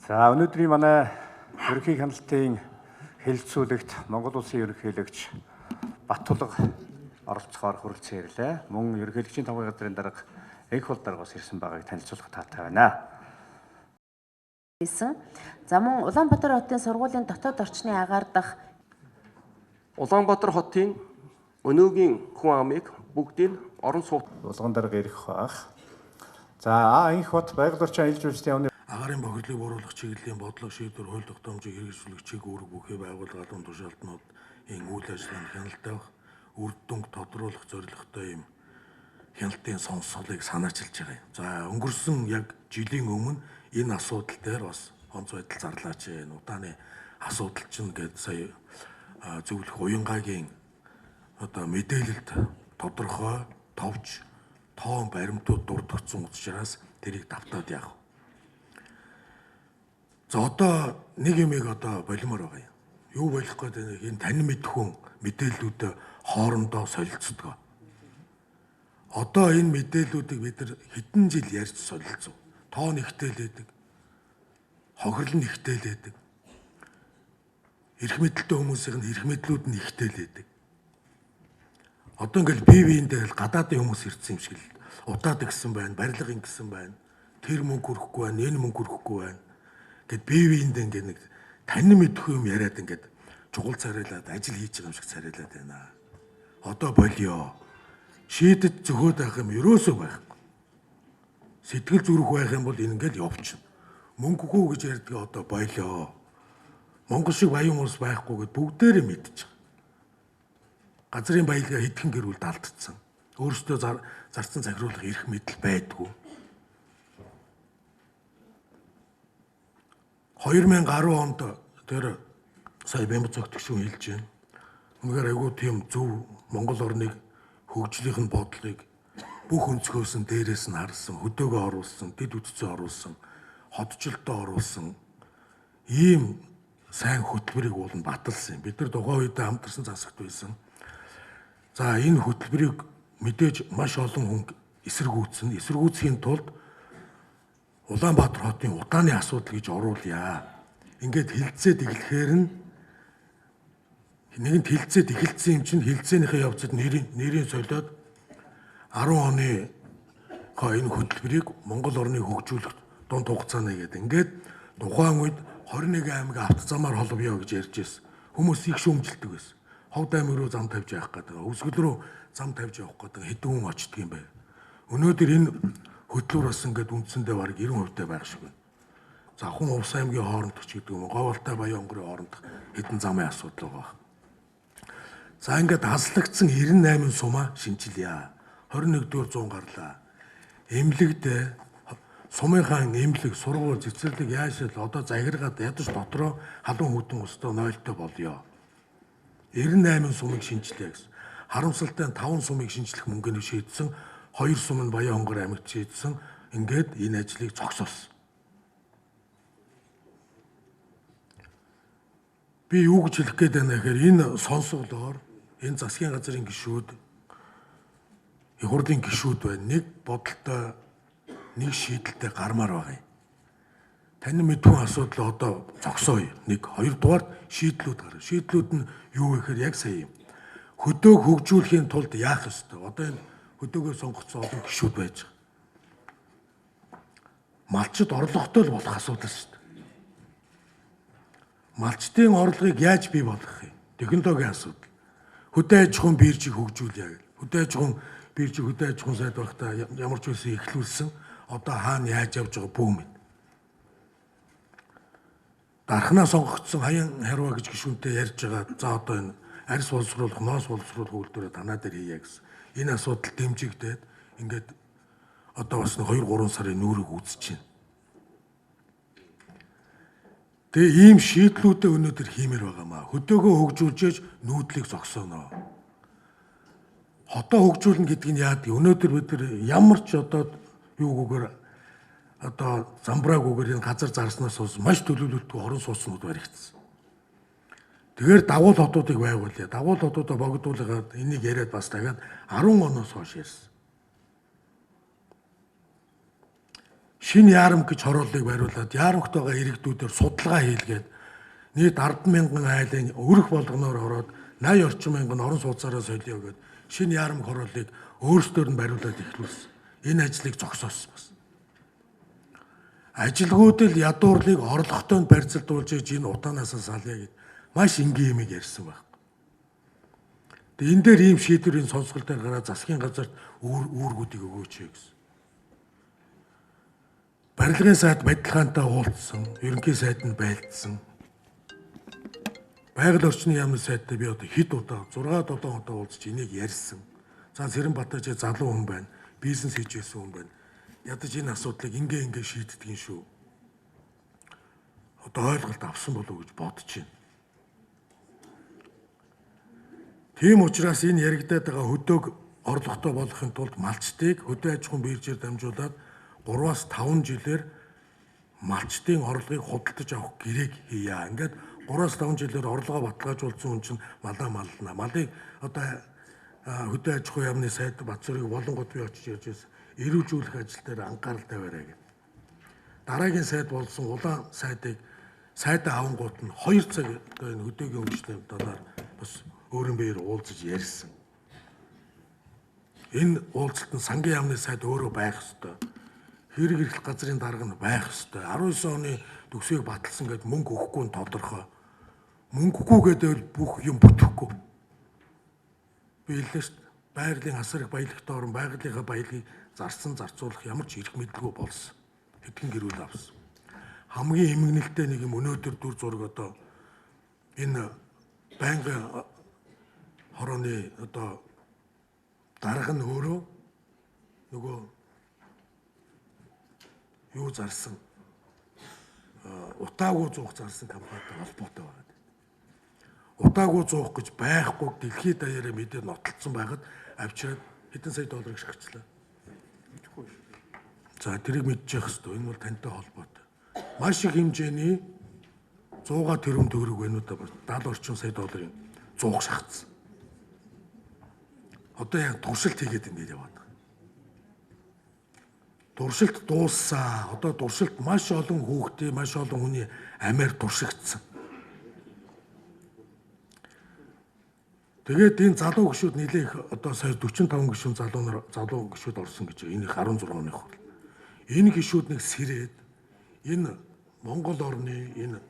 За өнөөдрийн манай ерөнхий хяналтын хэлэлцүүлэгт Монгол Улсын ерөнхийлөгч Баттулга оролцохоор хүрэлцэн ирлээ. Мөн ерөнхийлөгчийн тавгын газрын дарга энх бол дарга бас ирсэн байгааг танилцуулах таатай байна. За мөн Улаанбаатар хотын сургуулийн дотоод орчны агаар дах Улаанбаатар хотын өнөөгийн хүн амыг бүгдийг орон сууц Улган дарга ирэх баах. За энх бот байгаль орчин аялал жуулчлалын Агаарын бохирлыг бууруулах чиглэлийн бодлого шийдвэр хууль тогтоомжийг хэрэгжүүлэх чиг үүрэг бүхий байгууллагын тушаалтнуудын үйл ажиллагаанд хяналтайх үр дүнг тодруулах зорилготой юм хяналтын сонсголыг санаачилж байгаа юм. За өнгөрсөн яг жилийн өмнө энэ асуудал дээр бас онц байдал зарлаач. Энэ удааны асуудал чинь гээд сая зөвлөх уянгагийн одоо мэдээлэлд тодорхой товч тоон баримтууд дурдгдсан учраас тэрийг давтаад явах. За одоо нэг юмыг одоо болимоор байгаа юм. Юу болох гээд энэ танин мэдхүн мэдээллүүд хоорондоо солилцдог. Одоо энэ мэдээллүүдийг бид нар хэдэн жил ярьж солилцов. Тоон ихтэйлээдэг. Хохирол нь ихтэйлээдэг. Эрх мэдэлтэй хүмүүсийн эрх мэдлүүд нь ихтэйлээдэг. Одоо ингээл бие биендээ гадаадын хүмүүс ирсэн юм шиг л утаад гисэн байна, барилга ингэсэн байна. Тэр мөнгө хүрхгүй байна, энэ мөнгө хүрхгүй байна. Гэт бие биендээ ингээд нэг танин мэдхгүй юм яриад ингээд чугал царайлаад ажил хийж байгаа юм шиг царайлаад байна. Одоо болио. Шийдэж зөхөөд байх юм ерөөсөө байхгүй. Сэтгэл зүрх байх юм бол ингээд явчихна. Мөнгөгүй гэж ярьдаг одоо болио. Монгол шиг баян улс байхгүй гэд бүгдээрээ мэдчих. Газрын баялгаа хэдхэн гэрүүл далдцсан. Өөрөөсөө зарцсан захируулах эрх мэдэл байдгүй. 2010 онд тэр сая Бямб цогтгшүүн хэлж байна. Үнэхээр айгүй тийм зөв Монгол орныг хөгжлийнх нь бодлыг бүх өнцгөөс нь дээрээс нь харсан, хөдөөгөө оруулсан, дэд үтцээ оруулсан, ходжилтоо оруулсан ийм сайн хөтөлбөрийг уулын баталсан юм. Бид нар тухайн үед хамтарсан засагт байсан. За энэ хөтөлбөрийг мэдээж маш олон хүн эсэргүүцсэн. Эсэргүүцхийн тулд Улаанбаатар хотын удааны асуудал гэж оруулъя. Ингээд хилцээд эхлэхээр нэгэнт хилцээд эхэлсэн юм чинь хилцээнийхээ явцад нэрийн солиод 10 оны энэ хөтөлбөрийг Монгол орныг хөгжүүлэх дунд хугацааны гэдэг. Ингээд тухайн үед 21 аймаг автозамаар холбоё гэж ярьж байсан. Хүмүүс их шүүмжилдэг байсан. Ховд аймаг руу зам тавьж явах гэдэг. Өвсгөл рүү зам тавьж явах гэдэг. Хэдэн хүн очдөг юм бэ? Өнөөдөр энэ хөтлөөр бас ингээд үндсэндээ бараг 90% байх шиг байна. За хүн Увс аймгийн хоорондох ч гэдэг юм уу, Говьалтай Баян онгорын хоорондох хэдэн замын асуудал байгаа. За ингээд хаслагдсан 98 сумаа шинжилье. 21-р зуун гарлаа. Эмнэлэгт сумынхаа эмнэлэг, сургууль, цэцэрлэг яашил одоо загиргаад ядаж дотроо халуун хөдөн өстөө 0-той болёо. 98 сумыг шинжилье гэсэн. Харамсалтай 5 сумыг шинжлэх мөнгөний шийдсэн. 2 сум нь Баян хонгор аймагт шийдсэн. Ингээд энэ ажлыг зогсоосон. Би юу гэж хэлэх гээд байна гэхээр энэ сонсголоор энэ засгийн газрын гишүүд, их хурлын гишүүд байна. Нэг бодолтой, нэг шийдэлтэй гармаар байгаа юм. Танин мэдхүн асуудал одоо зогсооё. Нэг хоёрдугаар шийдлүүд гарна. Шийдлүүд нь юу вэ гэхээр яг сая юм. Хөдөөг хөгжүүлэхийн тулд яах ёстой? Одоо энэ хөдөөгөө сонгогдсон олон гишүүд байж байгаа. Малчид орлоготой л болох асуудал шүү дээ. Малчдын орлогыг яаж бий болгох юм? Технологийн асуудал. Хөдөө аж ахуйн биржийг хөгжүүлье гэх. Хөдөө аж ахуйн биржийг хөдөө аж ахуйн сайд багтаа ямар ч үсэн эхлүүлсэн. Одоо хаана яаж явж байгаа бүү мэд. Дархнаа сонгогдсон Хаян Харва гэж гишүүнтэй ярьж байгаа. За одоо энэ арьс боловсруулах, ноос боловсруулах үйлдвэрээ танаа дээр хийе гэсэн. Энэ асуудал дэмжигдээд ингээд одоо бас 2-3 сарын нүүрийг үүсэж байна. Тэгээ ийм шийдлүүдээ өнөөдөр хиймээр байгаамаа. Хөдөөгөө хөгжүүлж нүүдлийг зогсооно. Хотоо хөгжүүлнэ гэдэг нь яадаг? Өнөөдөр бид нар ямар ч одоо юугүйгээр одоо замбраагүйгээр энэ газар зарснаас маш төлөвлөлтгүй орон сууцнууд баригдсан. Тэгэхээр давуу хотуудыг байгуулъя. Давуу хотуудаа богдуулгаад энийг яриад бас дахиад 10 оноос хойш ярьсан. шинэ яарамг гэж хорооллыг бариулаад яарамгт байгаа иргэдүүдээр судалгаа хийлгээд нийт 10,000 айлын өрх болгоноор ороод 80 орчим мянган орон сууцаараа солио гээд шинэ яарамг хорооллыг өөрсдөр нь бариулаад эхлүүлсэн. Энэ ажлыг зогсоосон бас. Ажилгүйдэл ядуурлыг орлоготой барьцалдуулж иж энэ утаанаас салъя гэд маш энгийн юм ярьсан баг. Тэгээ энэ дээр ийм шийдвэрийн сонсгол дээр гараад засгийн газарт үүргүүдийг өгөөч гэсэн. Барилгын сайд Бадилхаантай уулзсан, ерөнхий сайд нь байлдсан. Байгаль орчны яамны сайдтай би одоо хэд удаа 6-7 удаа уулзч энийг ярьсан. За Сэрэнбатаж залуу хүн байна, бизнес хийж байсан хүн байна. Ядаж энэ асуудлыг ингээ шийддэг шүү. Одоо ойлголт авсан болов уу гэж бодож байна. Тийм учраас энэ яригадаад байгаа хөдөөг орлоготой болгохын тулд малчдыг хөдөө аж ахуйн биржээр дамжуулаад 3-5 жилээр малчдын орлогыг худалдаж авах гэрээг хийе. Ингээд 3-5 жилээр орлогоо баталгаажуулсан хүн чинь малаа маллана. Малыг одоо хөдөө аж ахуйн яамны сайд Батцорыг болонгот би очиж ярьж байсан. Эрүүжүүлэх ажил дээр анхаарал тавиарай гэдэг. Дараагийн сайд болсон улаан сайдыг сайдаа авангууд нь 2 цаг одоо энэ хөдөөгийн хөгжлийн талаар бас өөрийн биеэр уулзаж ярьсан. Энэ уулзалт нь сангийн яамны сайд өөрөө байх ёстой. Хэрэг эрхлэх газрын дарга нь байх ёстой. 19 оны төгсгийг баталсан гэд мөнгө өгөхгүй нь тодорхой. Мөнгө өгөхгүй гэдэг бүх юм бүтэхгүй. Би хэллээ шүү дээ. Байгалийн асар их баялагт орон байгалийнхаа баялагийг зарцуулах ямар ч эрх мэдлгүй болсон. Хэдхэн гэрүүл авсан. Хамгийн эмгэнэлтэй нэг юм өнөөдөр дүр зураг одоо энэ байнгын хорооны одоо дарга нь өөрөө нөгөө юу зарсан утаагүй зуух зарсан компанитай холбоотой байгаа. Утаагүй зуух гэж байхгүй дэлхийд даяараа мэдээ нотолцсон байхад авчираад хэдэн сая долларыг шагцлаа. За тэрийг мэдчих хэвээр. Энэ бол тантай холбоотой. Маш их хэмжээний 100 тэрбум төгрөг байна уу да 70 орчим сая долларын зуух шахацсан. Одоо яг туршилт хийгээд ингээд яваад байгаа. Туршилт дууссан. Одоо туршилт маш олон хүүхдээ, маш олон хүний амиар туршигдсан. Тэгээд энэ залуу гишүүд нэлээх одоо сая 45 гишүүн залуу гишүүд орсон гэж энийх 16 оных бол. Энэ гишүүд нэг сэрээд энэ Монгол орны энэ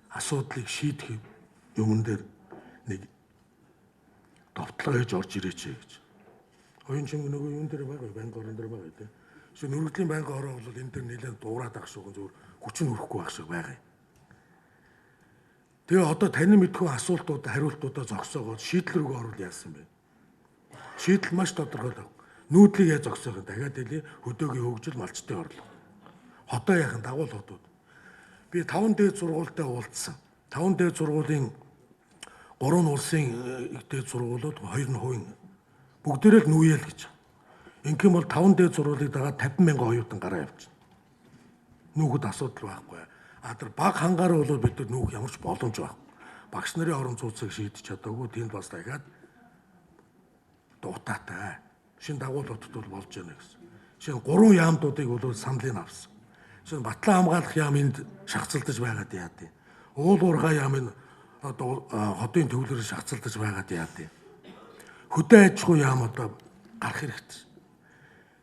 асуудлыг шийдэх юмн дээр нэг товтлоо хийж орж ирээч гэж. Оюун чимэг нөгөө юун дээр байгаа, банк орон дээр байгаа тийм. Эсвэл өргөдлийн банк ороо бол энэ дээр нэлээд дуурайд ах шиг зөв хүчин өрөхгүй байх шиг байгаа юм. Тэгээ одоо таны мэдхүү асуултууд хариултуудаа зогсоогоод шийдэл рүү оруул яасан бэ? Шийдэл маш тодорхой л. Нүүдлийг яаж зогсоох юм? Дахиад хэлье, хөдөөгийн хөгжил, малчтын орлого. Хотоо яхан дагуул хотууд. Би 5 дээд сургуультай уулзсан. 5 дээд сургуулийн 3 улсын дээд сургуулиуд 2 нь хувийн бүгдээрээ л нүүгээл гэж. Ингээм бол 5 дээд сургуулийг дагаад 50,000 оюутан гараа явчихна. Нүүхэд асуудал байхгүй. Тэр баг хангаараа бол бид нар нүүх ямар ч боломж байхгүй. Багш нарын орон зууцыг шийдэж чадаагүй тэнд бас дахиад дутаатай. Шинэ дагуул хотод бол болж байна гэсэн. Шинэ 3 яамдуудыг бол саналыг авсан. Шинэ Батлан хамгаалах яам энд шахацалдаж байгаад яа тий. Уул уурхай яам энэ одоо хотын төвлөрөөр шахацалдаж байгаад яа тий. Хөдөө аж ахуй яам одоо гарах хэрэгтэй.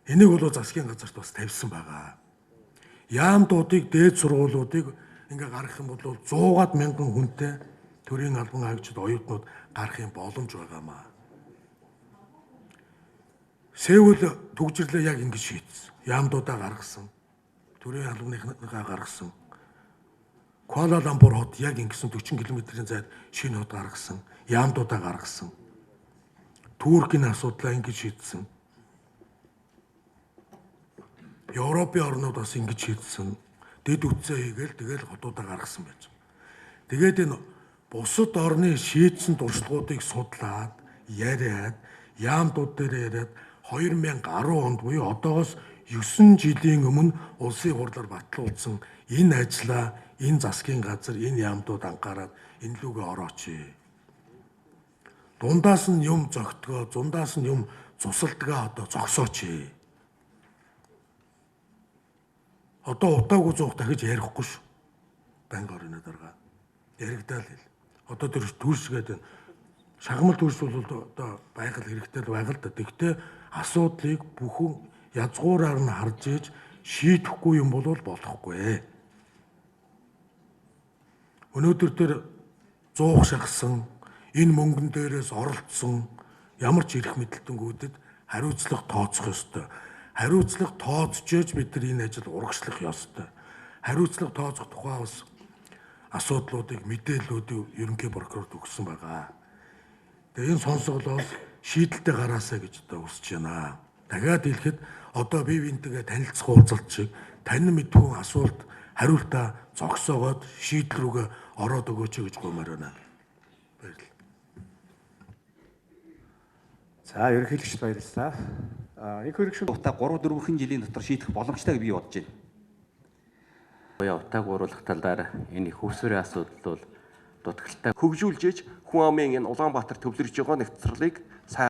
Энийг бол засгийн газарт бас тавьсан байгаа. Яамдуудыг дээд сургуулиудыг ингээ гаргах юм бол 100-аад мянган хүнтэй төрийн албан хаагчид оюутнууд гарахын боломж байгаамаа. Сеул төгжрлөө яг ингэж шийдсэн. Яамдуудаа гаргасан. Төрийн албаныхаа гаргасан. Куала Лампур хот яг ингэсэн 40 км-ийн зайд шинэ хот гаргасан. Яамдуудаа гаргасан. Туркийн асуудлаа ингэж шийдсэн. Европын орнууд бас ингэж шийдсэн. Дэд үтсээ хийгээл тэгэл хотуудаа гаргасан байж. Тэгээд энэ бусад орны шийдсэн туршлагуудыг судлаад, яриад, яамдууд дээр яриад 2010 онд буюу одоогоос 9 жилийн өмнө улсын хурлаар батлуулсан энэ ажлаа энэ засгийн газар энэ яамдууд анхаарал энэ лүгээ орооч. Дундаас нь юм зөгтгөө, дундаас нь юм цусалдгаа одоо зогсооч. Одоо утаагүй зуух дахиж ярихгүй шүү. Банк орны дарга яригдаа л хэл. Одоо тэр төрсгээд байна. Шагмал төрс бол одоо байгаль хэрэгтэй л байгаа л да. Тэгвэл асуудлыг бүхэн язгуураар нь харж ээж шийдэхгүй юм бол болохгүй. Өнөөдөр тэр зуух шахсан энэ мөнгөн дээрээс оролцсон ямар ч эрх мэдэлтэнгүүдэд хариуцлага тооцох ёстой. Хариуцлага тооцож бид нар энэ ажил урагшлах ёстой. Хариуцлага тооцох тухай бас асуудлуудыг мэдээллүүдийг ерөнхий прокурорд өгсөн байгаа. Тэгээ энэ сонсголоос шийдэлтэй гараасаа гэж одоо хүсэж байна. Дахиад хэлэхэд одоо бие биентэйгээ танилцах уулзалт шиг тань мэдгүй асуулт хариултаа зогсоогоод шийдэл рүүгээ ороод өгөөч гэж гомоор байна. Баярлалаа. За ерөнхийлөгчд баярлалаа. Их хэрэгшин утаа 3-4 жилийн дотор шийдэх боломжтой гэж би бодож байна. Буяа утааг уруулах талаар энэ их усрын асуудал бол дутагдaltaй хөгжүүлж хүн амын энэ Улаанбаатар төвлөрж байгаа нэгтралыг сайн